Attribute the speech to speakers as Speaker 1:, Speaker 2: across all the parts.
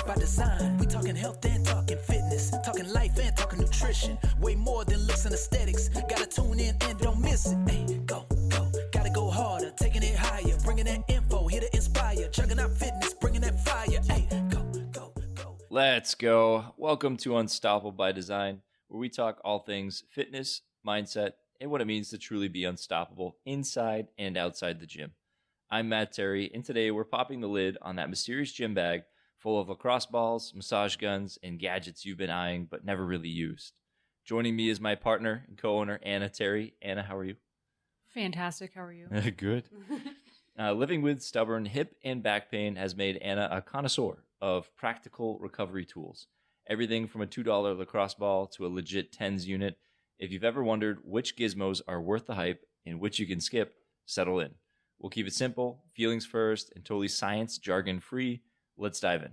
Speaker 1: Unstoppable by design. We talking health and talking fitness, talking life and talking nutrition. Way more than looks and aesthetics. Gotta tune in and don't miss it. Hey, go, gotta go harder, taking it higher, bringing that info here to inspire, chugging out fitness, bringing that fire. Hey, go.
Speaker 2: Let's go. Welcome to Unstoppable by Design, where we talk all things fitness, mindset, and what it means to truly be unstoppable inside and outside the gym. I'm Matt Terry, and today we're popping the lid on that mysterious gym bag full of lacrosse balls, massage guns, and gadgets you've been eyeing but never really used. Joining me is my partner and co-owner, Anna Terry. Anna, how are you?
Speaker 3: Fantastic. How are you?
Speaker 2: Good. Living with stubborn hip and back pain has made Anna a connoisseur of practical recovery tools. Everything from a $2 lacrosse ball to a legit TENS unit. If you've ever wondered which gizmos are worth the hype and which you can skip, settle in. We'll keep it simple, feelings first, and totally science jargon free. Let's dive in.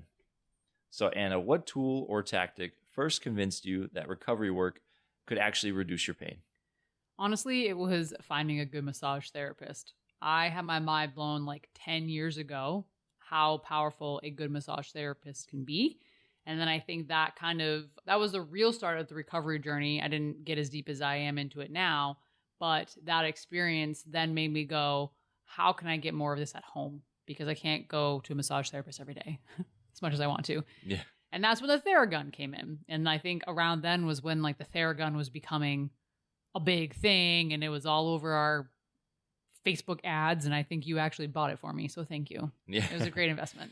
Speaker 2: So Anna, what tool or tactic first convinced you that recovery work could actually reduce your pain?
Speaker 3: Honestly, it was finding a good massage therapist. I had my mind blown like 10 years ago how powerful a good massage therapist can be. And then I think that was the real start of the recovery journey. I didn't get as deep as I am into it now, but that experience then made me go, how can I get more of this at home? Because I can't go to a massage therapist every day as much as I want to.
Speaker 2: Yeah.
Speaker 3: And that's when the Thera gun came in. And I think around then was when like the Thera gun was becoming a big thing and it was all over our Facebook ads. And I think you actually bought it for me. So thank you.
Speaker 2: Yeah.
Speaker 3: It was a great investment.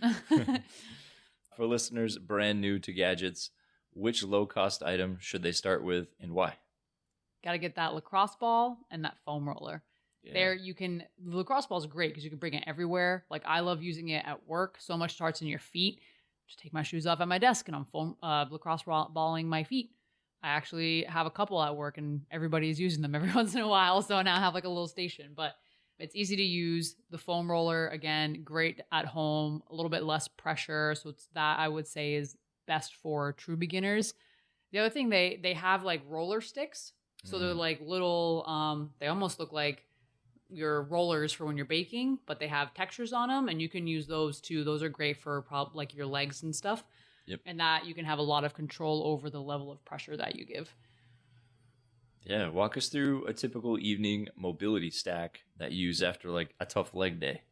Speaker 2: For listeners brand new to gadgets, which low-cost item should they start with and why?
Speaker 3: Got to get that lacrosse ball and that foam roller.
Speaker 2: Yeah.
Speaker 3: The lacrosse ball is great because you can bring it everywhere. Like I love using it at work. So much starts in your feet. Just take my shoes off at my desk and I'm lacrosse balling my feet. I actually have a couple at work and everybody's using them every once in a while. So now I have like a little station, but it's easy to use. The foam roller, again, great at home, a little bit less pressure. So it's that I would say is best for true beginners. The other thing, they have like roller sticks. So they're like little, they almost look like your rollers for when you're baking, but they have textures on them and you can use those too. Those are great for like your legs and stuff.
Speaker 2: Yep.
Speaker 3: And that you can have a lot of control over the level of pressure that you give.
Speaker 2: Yeah, walk us through a typical evening mobility stack that you use after like a tough leg day.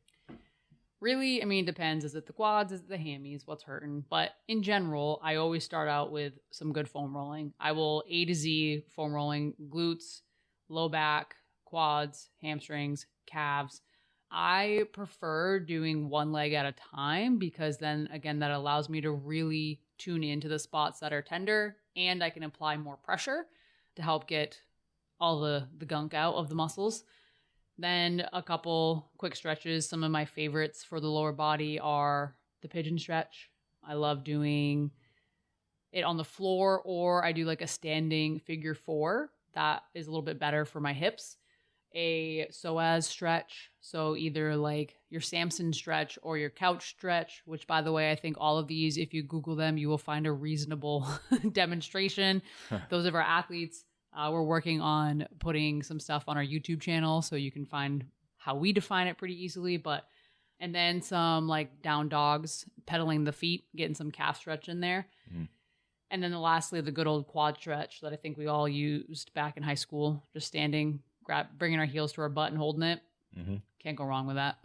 Speaker 3: Really, I mean, it depends. Is it the quads? Is it the hammies? What's hurting? But in general, I always start out with some good foam rolling. I will A to Z foam rolling glutes, low back, quads, hamstrings, calves. I prefer doing one leg at a time because then, again, that allows me to really tune into the spots that are tender and I can apply more pressure to help get all the gunk out of the muscles. Then a couple quick stretches. Some of my favorites for the lower body are the pigeon stretch. I love doing it on the floor, or I do like a standing figure four. That is a little bit better for my hips. A psoas stretch. So either like your Samson stretch or your couch stretch, which by the way, I think all of these, if you Google them, you will find a reasonable demonstration. Those of our athletes, we're working on putting some stuff on our YouTube channel so you can find how we define it pretty easily. And then some like down dogs, pedaling the feet, getting some calf stretch in there. Mm. And then lastly, the good old quad stretch that I think we all used back in high school, just standing, bringing our heels to our butt and holding it. Mm-hmm. Can't go wrong with that.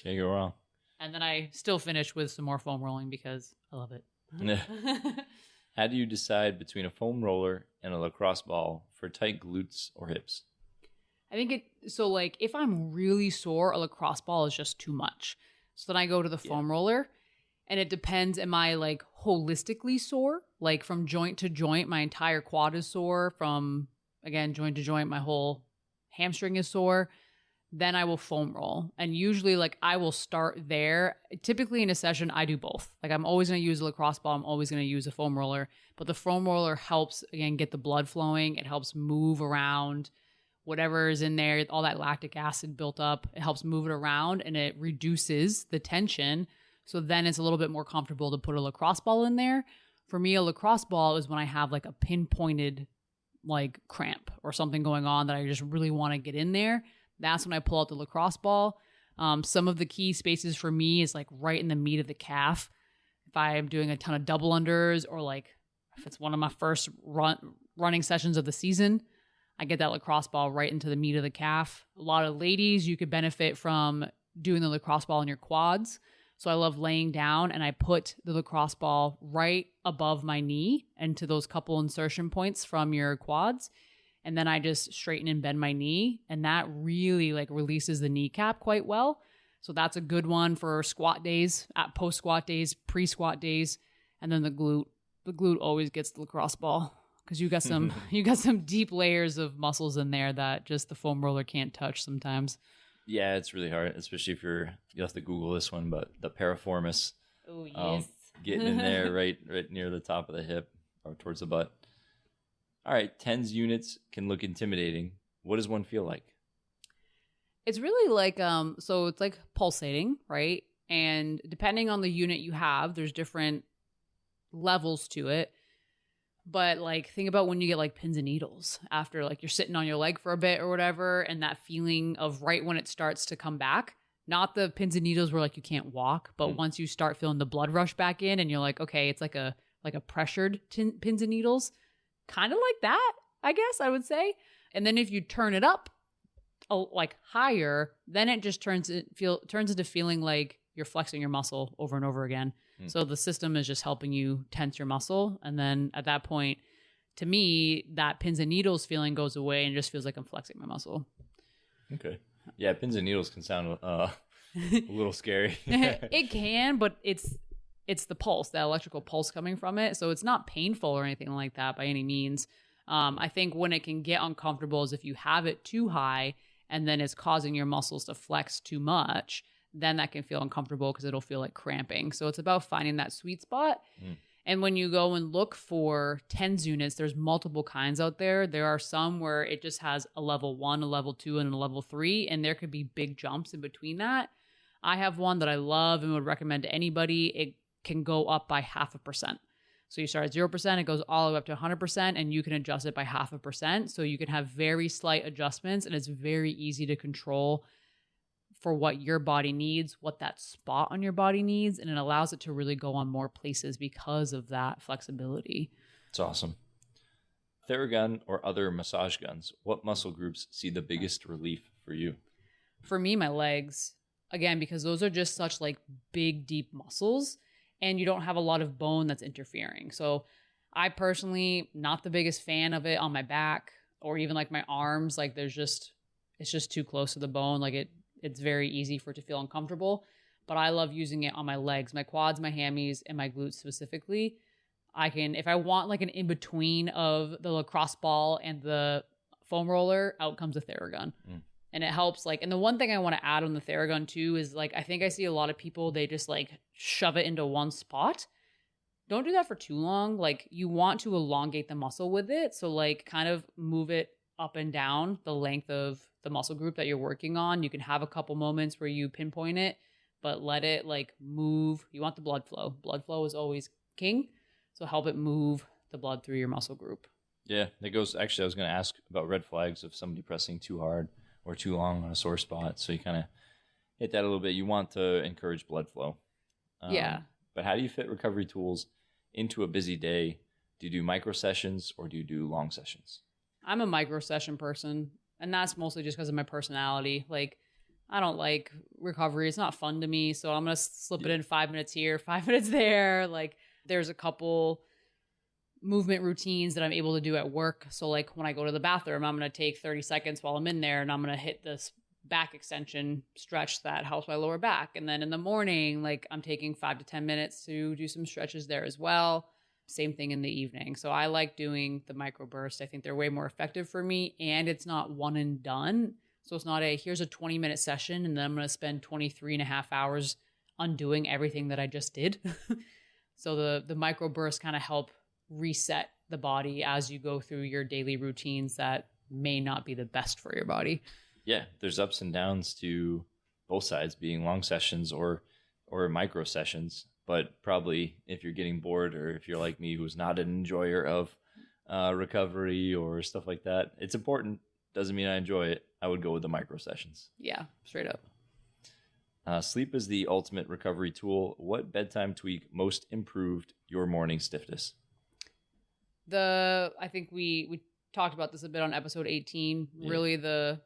Speaker 2: Can't go wrong.
Speaker 3: And then I still finish with some more foam rolling because I love it.
Speaker 2: How do you decide between a foam roller and a lacrosse ball for tight glutes or hips?
Speaker 3: I think if I'm really sore, a lacrosse ball is just too much. So then I go to the foam roller, and it depends. Am I like holistically sore? Like from joint to joint, my entire quad is sore. From, again, joint to joint, my whole hamstring is sore. Then I will foam roll. And usually like I will start there. Typically in a session, I do both. Like I'm always going to use a lacrosse ball. I'm always going to use a foam roller. But the foam roller helps, again, get the blood flowing. It helps move around whatever is in there, all that lactic acid built up. It helps move it around and it reduces the tension. So then it's a little bit more comfortable to put a lacrosse ball in there. For me, a lacrosse ball is when I have like a pinpointed like cramp or something going on that I just really want to get in there. That's when I pull out the lacrosse ball. Some of the key spaces for me is like right in the meat of the calf. if I'm doing a ton of double unders, or like if it's one of my first running sessions of the season, I get that lacrosse ball right into the meat of the calf. A lot of ladies, you could benefit from doing the lacrosse ball in your quads. So I love laying down and I put the lacrosse ball right above my knee and to those couple insertion points from your quads. And then I just straighten and bend my knee, and that really like releases the kneecap quite well. So that's a good one for squat days, at post squat days, pre squat days. And then the glute always gets the lacrosse ball, because you got some deep layers of muscles in there that just the foam roller can't touch sometimes.
Speaker 2: Yeah, it's really hard, especially if you'll have to Google this one, but the piriformis.
Speaker 3: Oh, yes.
Speaker 2: Getting in there right near the top of the hip or towards the butt. All right, TENS units can look intimidating. What does one feel like?
Speaker 3: It's really like, so it's like pulsating, right? And depending on the unit you have, there's different levels to it. But like, think about when you get like pins and needles after like you're sitting on your leg for a bit or whatever, and that feeling of right when it starts to come back, not the pins and needles where like you can't walk, but once you start feeling the blood rush back in and you're like, okay, it's like a pressured pins and needles, kind of like that, I guess I would say. And then if you turn it up like higher, then it just turns into feeling like you're flexing your muscle over and over again. So the system is just helping you tense your muscle. And then at that point, to me, that pins and needles feeling goes away and it just feels like I'm flexing my muscle.
Speaker 2: Okay. Yeah, pins and needles can sound a little scary.
Speaker 3: It can, but it's the pulse, the electrical pulse coming from it. So it's not painful or anything like that by any means. I think when it can get uncomfortable is if you have it too high and then it's causing your muscles to flex too much, then that can feel uncomfortable because it'll feel like cramping. So it's about finding that sweet spot. And when you go and look for TENS units, there's multiple kinds out there. There are some where it just has a level 1, a level 2, and a level 3, and there could be big jumps in between that. I have one that I love and would recommend to anybody. It can go up by 0.5%. So you start at 0%, it goes all the way up to 100%, and you can adjust it by 0.5%. So you can have very slight adjustments, and it's very easy to control for what your body needs, what that spot on your body needs, and it allows it to really go on more places because of that flexibility.
Speaker 2: It's awesome. Theragun or other massage guns, what muscle groups see the biggest relief for you?
Speaker 3: For me, my legs, again, because those are just such like big, deep muscles, and you don't have a lot of bone that's interfering. So I personally, not the biggest fan of it on my back or even like my arms. Like it's just too close to the bone. Like it's very easy for it to feel uncomfortable, but I love using it on my legs, my quads, my hammies, and my glutes specifically. I can, if I want like an in-between of the lacrosse ball and the foam roller, out comes a Theragun. And it helps like, and the one thing I want to add on the Theragun too is like, I think I see a lot of people, they just like shove it into one spot. Don't do that for too long. Like you want to elongate the muscle with it. So like kind of move it up and down the length of the muscle group that you're working on. You can have a couple moments where you pinpoint it, but let it like move. You want the blood flow. Blood flow is always king. So help it move the blood through your muscle group.
Speaker 2: Yeah, that goes, actually, I was going to ask about red flags of somebody pressing too hard or too long on a sore spot. So you kind of hit that a little bit. You want to encourage blood flow.
Speaker 3: Yeah.
Speaker 2: But how do you fit recovery tools into a busy day? Do you do micro sessions or do you do long sessions?
Speaker 3: I'm a micro session person, and that's mostly just because of my personality. Like, I don't like recovery. It's not fun to me. So I'm going to slip it in 5 minutes here, 5 minutes there. Like, there's a couple movement routines that I'm able to do at work. So like when I go to the bathroom, I'm going to take 30 seconds while I'm in there and I'm going to hit this back extension stretch that helps my lower back. And then in the morning, like I'm taking 5 to 10 minutes to do some stretches there as well. Same thing in the evening. So I like doing the micro bursts. I think they're way more effective for me, and it's not one and done. So it's not here's a 20-minute session and then I'm going to spend 23 and a half hours undoing everything that I just did. So the micro bursts kind of help reset the body as you go through your daily routines that may not be the best for your body.
Speaker 2: Yeah, there's ups and downs to both sides, being long sessions or micro sessions. But probably if you're getting bored, or if you're like me, who's not an enjoyer of recovery or stuff like that, it's important. Doesn't mean I enjoy it. I would go with the micro sessions.
Speaker 3: Yeah, straight up.
Speaker 2: Sleep is the ultimate recovery tool. What bedtime tweak most improved your morning stiffness?
Speaker 3: I think we talked about this a bit on episode 18.
Speaker 2: Yeah.
Speaker 3: Really, the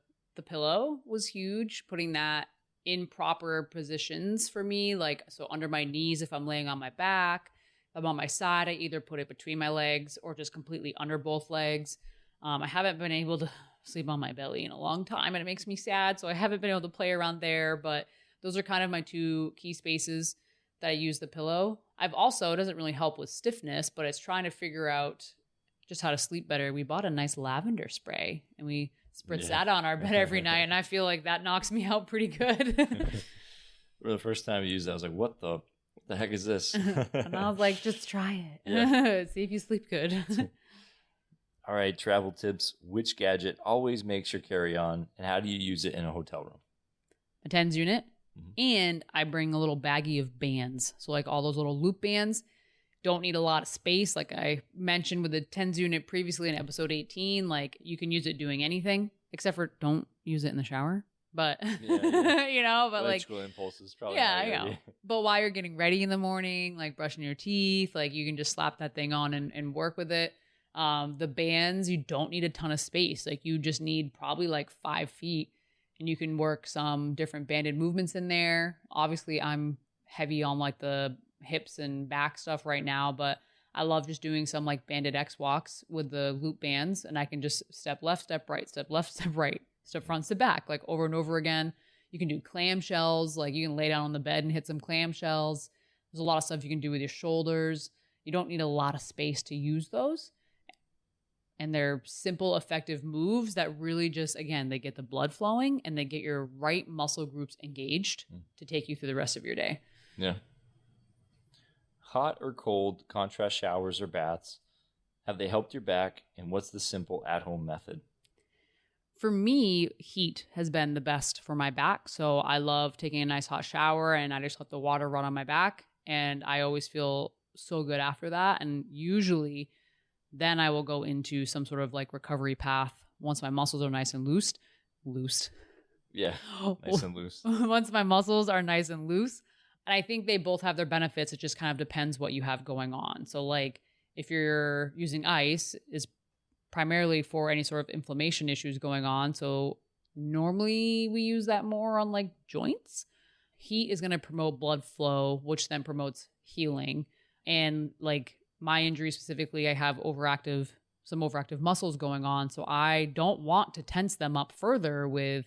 Speaker 3: pillow was huge. Putting that in proper positions for me, like so under my knees if I'm laying on my back. If I'm on my side, I either put it between my legs or just completely under both legs. I haven't been able to sleep on my belly in a long time, and it makes me sad. So I haven't been able to play around there, but those are kind of my two key spaces that I use the pillow. I've also, it doesn't really help with stiffness, but it's trying to figure out just how to sleep better. We bought a nice lavender spray and we spritz that on our bed every night. And I feel like that knocks me out pretty good.
Speaker 2: For the first time I used that, I was like, what the heck is this?
Speaker 3: And I was like, just try it.
Speaker 2: Yeah.
Speaker 3: See if you sleep good.
Speaker 2: All right, travel tips. Which gadget always makes your carry-on, and how do you use it in a hotel room?
Speaker 3: A TENS unit. And I bring a little baggie of bands. So like all those little loop bands don't need a lot of space. Like I mentioned with the TENS unit previously in episode 18, like you can use it doing anything except for don't use it in the shower. But, you know, but
Speaker 2: electrical impulses probably.
Speaker 3: Yeah, I know. But while you're getting ready in the morning, like brushing your teeth, like you can just slap that thing on and work with it. The bands, you don't need a ton of space. Like you just need probably like 5 feet. And you can work some different banded movements in there. Obviously, I'm heavy on like the hips and back stuff right now, but I love just doing some like banded X walks with the loop bands. And I can just step left, step right, step left, step right, step front, step back, like over and over again. You can do clamshells. Like you can lay down on the bed and hit some clamshells. There's a lot of stuff you can do with your shoulders. You don't need a lot of space to use those. And they're simple, effective moves that really just, again, they get the blood flowing and they get your right muscle groups engaged to take you through the rest of your day.
Speaker 2: Yeah. Hot or cold contrast showers or baths, have they helped your back? And what's the simple at-home method?
Speaker 3: For me, heat has been the best for my back. So I love taking a nice hot shower and I just let the water run on my back. And I always feel so good after that. And usually then I will go into some sort of like recovery path once my muscles are nice and loose.
Speaker 2: Yeah, nice and loose.
Speaker 3: Once my muscles are nice and loose. And I think they both have their benefits. It just kind of depends what you have going on. So like if you're using ice is primarily for any sort of inflammation issues going on. So normally we use that more on like joints. Heat is going to promote blood flow, which then promotes healing. And like my injury specifically, I have some overactive muscles going on. So I don't want to tense them up further with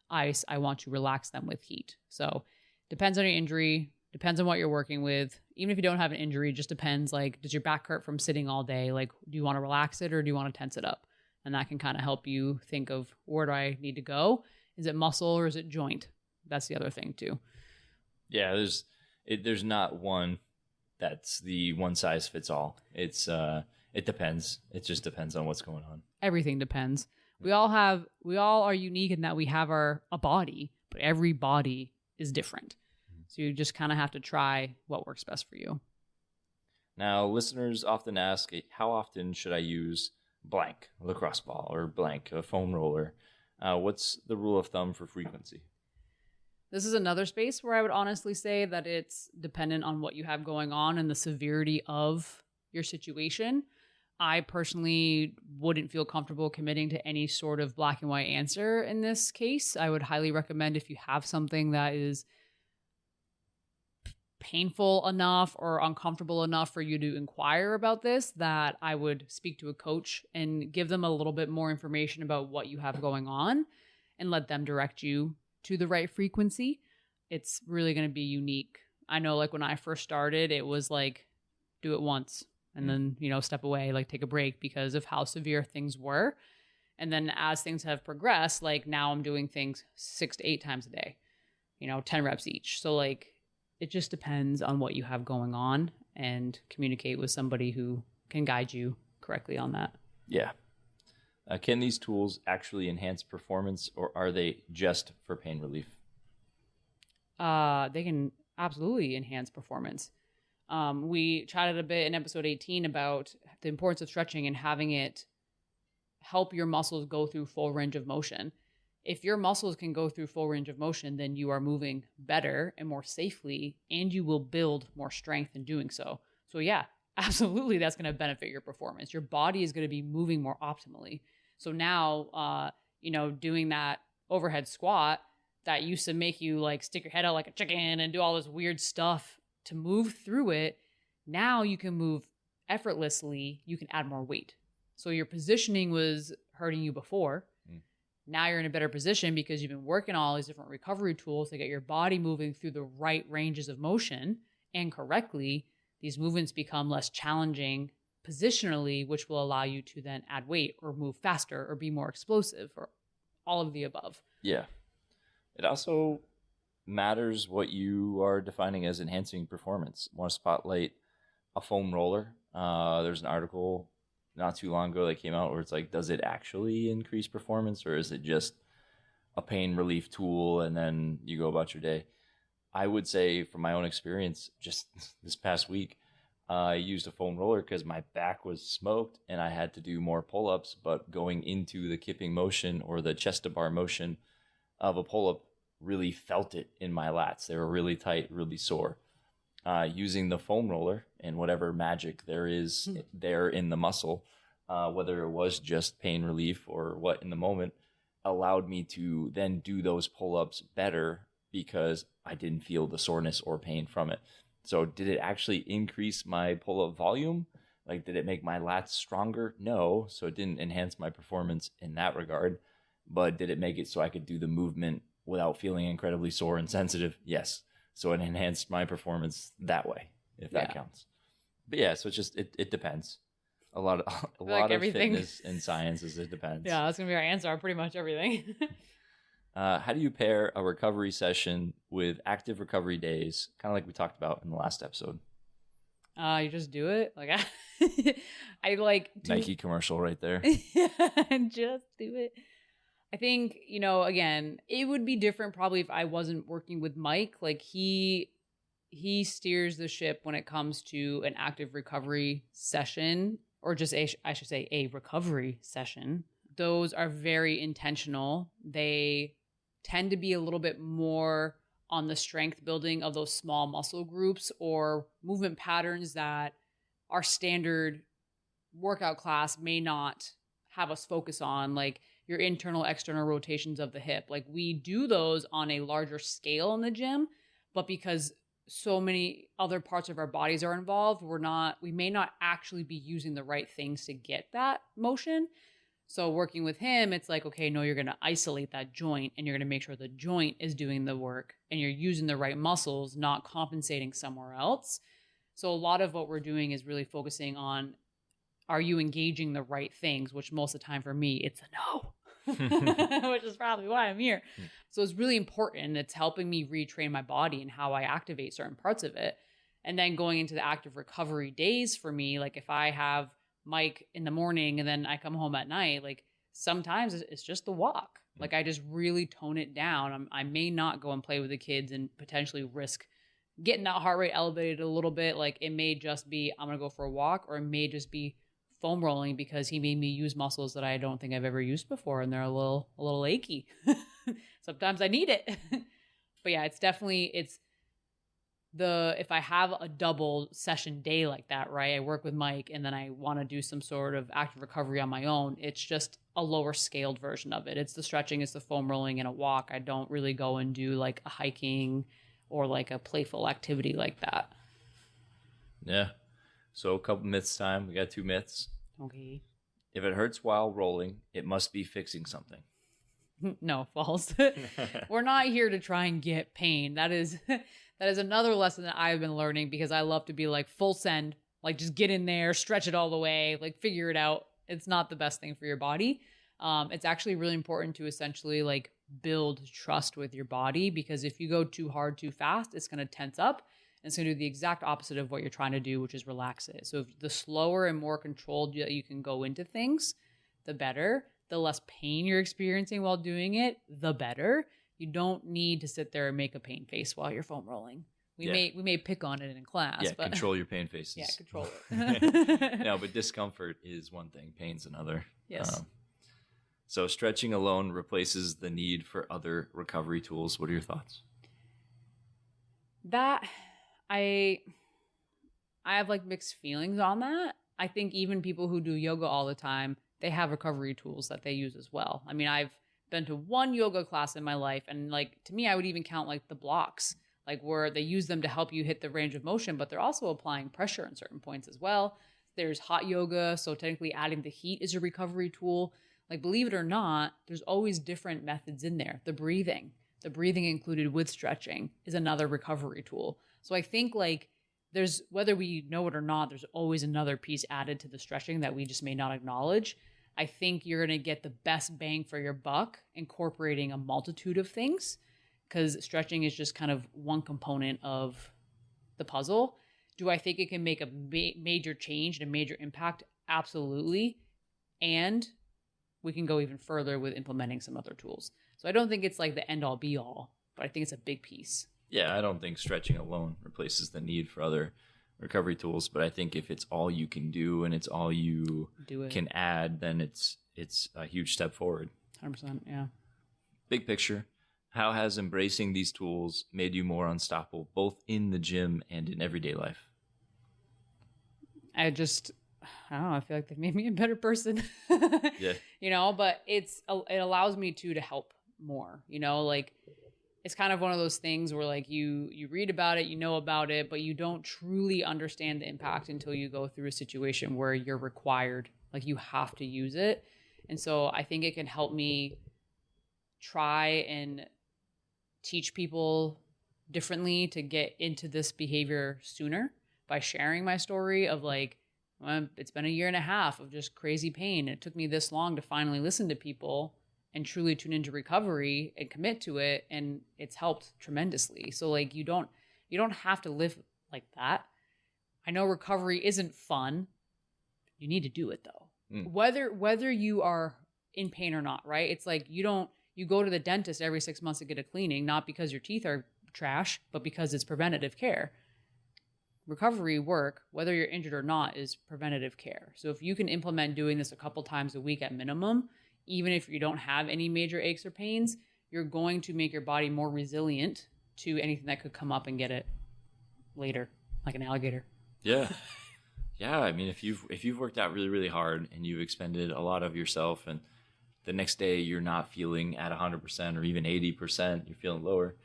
Speaker 3: ice. I want to relax them with heat. So depends on your injury, depends on what you're working with. Even if you don't have an injury, it just depends. Like, does your back hurt from sitting all day? Like, do you want to relax it or do you want to tense it up? And that can kind of help you think of where do I need to go? Is it muscle or is it joint? That's the other thing too.
Speaker 2: Yeah, there's not one that's the one size fits all. It depends. It just depends on what's going on.
Speaker 3: Everything depends. We all are unique in that we have a body, but every body is different. So you just kind of have to try what works best for you.
Speaker 2: Now, listeners often ask, how often should I use blank, a lacrosse ball, or blank, a foam roller? What's the rule of thumb for frequency?
Speaker 3: This is another space where I would honestly say that it's dependent on what you have going on and the severity of your situation. I personally wouldn't feel comfortable committing to any sort of black and white answer in this case. I would highly recommend if you have something that is painful enough or uncomfortable enough for you to inquire about this, that I would speak to a coach and give them a little bit more information about what you have going on and let them direct you to the right frequency. It's really going to be unique. I know like when I first started, it was like, do it once and then, step away, like take a break because of how severe things were. And then as things have progressed, like now I'm doing things 6 to 8 times a day, 10 reps each. So like, it just depends on what you have going on and communicate with somebody who can guide you correctly on that.
Speaker 2: Yeah. Can these tools actually enhance performance or are they just for pain relief?
Speaker 3: They can absolutely enhance performance. We chatted a bit in episode 18 about the importance of stretching and having it help your muscles go through full range of motion. if your muscles can go through full range of motion, then you are moving better and more safely, and you will build more strength in doing so. So yeah, absolutely, that's going to benefit your performance. Your body is going to be moving more optimally. So now, doing that overhead squat that used to make you like stick your head out like a chicken and do all this weird stuff to move through it, now you can move effortlessly. You can add more weight. So your positioning was hurting you before. Now you're in a better position because you've been working on all these different recovery tools to get your body moving through the right ranges of motion and correctly. These movements become less challenging positionally, which will allow you to then add weight or move faster or be more explosive or all of the above.
Speaker 2: Yeah. It also matters what you are defining as enhancing performance. I want to spotlight a foam roller. There's an article not too long ago that came out where it's like, does it actually increase performance, or is it just a pain relief tool and then you go about your day? I would say from my own experience, just this past week, I used a foam roller because my back was smoked and I had to do more pull-ups, but going into the kipping motion or the chest to bar motion of a pull-up really felt it in my lats. They were really tight, really sore. Using the foam roller and whatever magic there is there in the muscle, whether it was just pain relief or what in the moment, allowed me to then do those pull-ups better because I didn't feel the soreness or pain from it. So did it actually increase my pull-up volume? Like, did it make my lats stronger? No. So it didn't enhance my performance in that regard. But did it make it so I could do the movement without feeling incredibly sore and sensitive? Yes. So it enhanced my performance that way, if that counts. But yeah, so it's just, it depends. A lot of
Speaker 3: everything.
Speaker 2: Fitness and science is it depends.
Speaker 3: Yeah, that's going to be our answer on pretty much everything.
Speaker 2: How do you pair a recovery session with active recovery days? Kind of like we talked about in the last episode.
Speaker 3: You just do it. Like I like
Speaker 2: Nike commercial right there.
Speaker 3: Just do it. I think, again, it would be different probably if I wasn't working with Mike. Like he steers the ship when it comes to an active recovery session, or just I should say a recovery session. Those are very intentional. They tend to be a little bit more on the strength building of those small muscle groups or movement patterns that our standard workout class may not have us focus on, like your internal, external rotations of the hip. Like we do those on a larger scale in the gym, but because so many other parts of our bodies are involved, we may not actually be using the right things to get that motion. So working with him, it's like, okay, no, you're going to isolate that joint and you're going to make sure the joint is doing the work and you're using the right muscles, not compensating somewhere else. So a lot of what we're doing is really focusing on, are you engaging the right things? Which most of the time for me, it's a no, which is probably why I'm here. So it's really important. It's helping me retrain my body and how I activate certain parts of it. And then going into the active recovery days for me, like if I have Mike in the morning and then I come home at night, like sometimes it's just the walk. Like I just really tone it down. I may not go and play with the kids and potentially risk getting that heart rate elevated a little bit. Like it may just be, I'm going to go for a walk, or it may just be foam rolling because he made me use muscles that I don't think I've ever used before. And they're a little achy. Sometimes I need it. But yeah, if I have a double session day like that, right? I work with Mike and then I want to do some sort of active recovery on my own. It's just a lower scaled version of it. It's the stretching, it's the foam rolling and a walk. I don't really go and do like a hiking or like a playful activity like that.
Speaker 2: Yeah. So a couple myths time. We got 2 myths.
Speaker 3: Okay.
Speaker 2: If it hurts while rolling, it must be fixing something.
Speaker 3: No, false. We're not here to try and get pain. That is another lesson that I've been learning, because I love to be like full send, like just get in there, stretch it all the way, like figure it out. It's not the best thing for your body. It's actually really important to essentially like build trust with your body, because if you go too hard, too fast, it's going to tense up and it's going to do the exact opposite of what you're trying to do, which is relax it. So if the slower and more controlled that you can go into things, the better. The less pain you're experiencing while doing it, the better. You don't need to sit there and make a pain face while you're foam rolling. We may pick on it in class.
Speaker 2: Yeah,
Speaker 3: but
Speaker 2: control your pain faces.
Speaker 3: Yeah, control it.
Speaker 2: No, but discomfort is one thing. Pain's another.
Speaker 3: Yes.
Speaker 2: So stretching alone replaces the need for other recovery tools. What are your thoughts?
Speaker 3: That I have like mixed feelings on that. I think even people who do yoga all the time, they have recovery tools that they use as well. I mean, I've been to one yoga class in my life, and like to me, I would even count like the blocks, like where they use them to help you hit the range of motion, but they're also applying pressure in certain points as well. There's hot yoga, so technically adding the heat is a recovery tool. Like, believe it or not, there's always different methods in there. The breathing included with stretching is another recovery tool. So I think like there's, whether we know it or not, there's always another piece added to the stretching that we just may not acknowledge. I think you're going to get the best bang for your buck incorporating a multitude of things, because stretching is just kind of one component of the puzzle. Do I think it can make a major change and a major impact? Absolutely. And we can go even further with implementing some other tools. So I don't think it's like the end all be all, but I think it's a big piece.
Speaker 2: Yeah, I don't think stretching alone replaces the need for other recovery tools, but I think if it's all you can do and it's all you can add, then it's a huge step forward.
Speaker 3: 100%, yeah.
Speaker 2: Big picture, how has embracing these tools made you more unstoppable, both in the gym and in everyday life?
Speaker 3: I don't know, I feel like they've made me a better person.
Speaker 2: Yeah.
Speaker 3: You know, but it allows me to help more, you know, like it's kind of one of those things where like you read about it, you know about it, but you don't truly understand the impact until you go through a situation where you're required, like you have to use it. And so I think it can help me try and teach people differently to get into this behavior sooner by sharing my story of like, it's been 1.5 years of just crazy pain. It took me this long to finally listen to people and truly tune into recovery and commit to it. And it's helped tremendously. So like, you don't have to live like that. I know recovery isn't fun. You need to do it though. Whether you are in pain or not, right? It's like, you go to the dentist every 6 months to get a cleaning, not because your teeth are trash, but because it's preventative care. Recovery work, whether you're injured or not, is preventative care. So if you can implement doing this a couple times a week at minimum, even if you don't have any major aches or pains, you're going to make your body more resilient to anything that could come up and get it later, like an alligator.
Speaker 2: Yeah. Yeah. I mean, if you've worked out really, really hard and you've expended a lot of yourself and the next day you're not feeling at 100% or even 80%, you're feeling lower.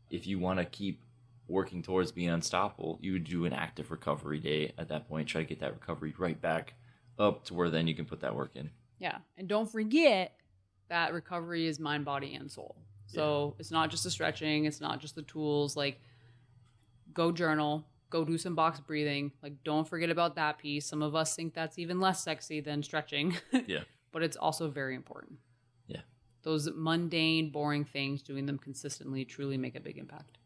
Speaker 2: If you want to keep working towards being unstoppable, you would do an active recovery day at that point, try to get that recovery right back up to where then you can put that work in.
Speaker 3: Yeah. And don't forget that recovery is mind, body, and soul. So It's not just the stretching. It's not just the tools. Like, go journal, go do some box breathing. Like, don't forget about that piece. Some of us think that's even less sexy than stretching.
Speaker 2: Yeah. But
Speaker 3: it's also very important.
Speaker 2: Yeah.
Speaker 3: Those mundane, boring things, doing them consistently truly make a big impact.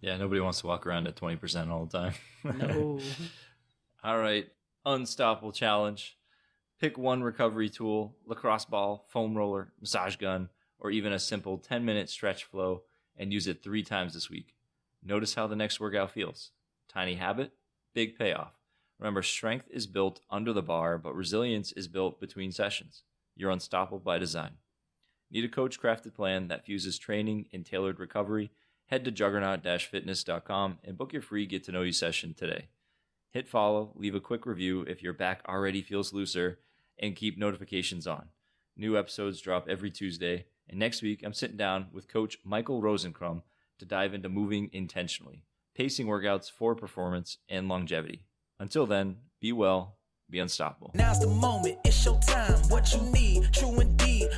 Speaker 2: Yeah, nobody wants to walk around at 20% all the time.
Speaker 3: No.
Speaker 2: All right, unstoppable challenge. Pick one recovery tool, lacrosse ball, foam roller, massage gun, or even a simple 10-minute stretch flow, and use it 3 times this week. Notice how the next workout feels. Tiny habit, big payoff. Remember, strength is built under the bar, but resilience is built between sessions. You're unstoppable by design. Need a coach-crafted plan that fuses training and tailored recovery? Head to juggernaut-fitness.com and book your free get-to-know-you session today. Hit follow, leave a quick review if your back already feels looser, and keep notifications on. New episodes drop every Tuesday, and next week I'm sitting down with Coach Michael Rosenkrum to dive into moving intentionally, pacing workouts for performance and longevity. Until then, be well, be unstoppable.
Speaker 1: Now's the moment, it's your time. What you need, true indeed.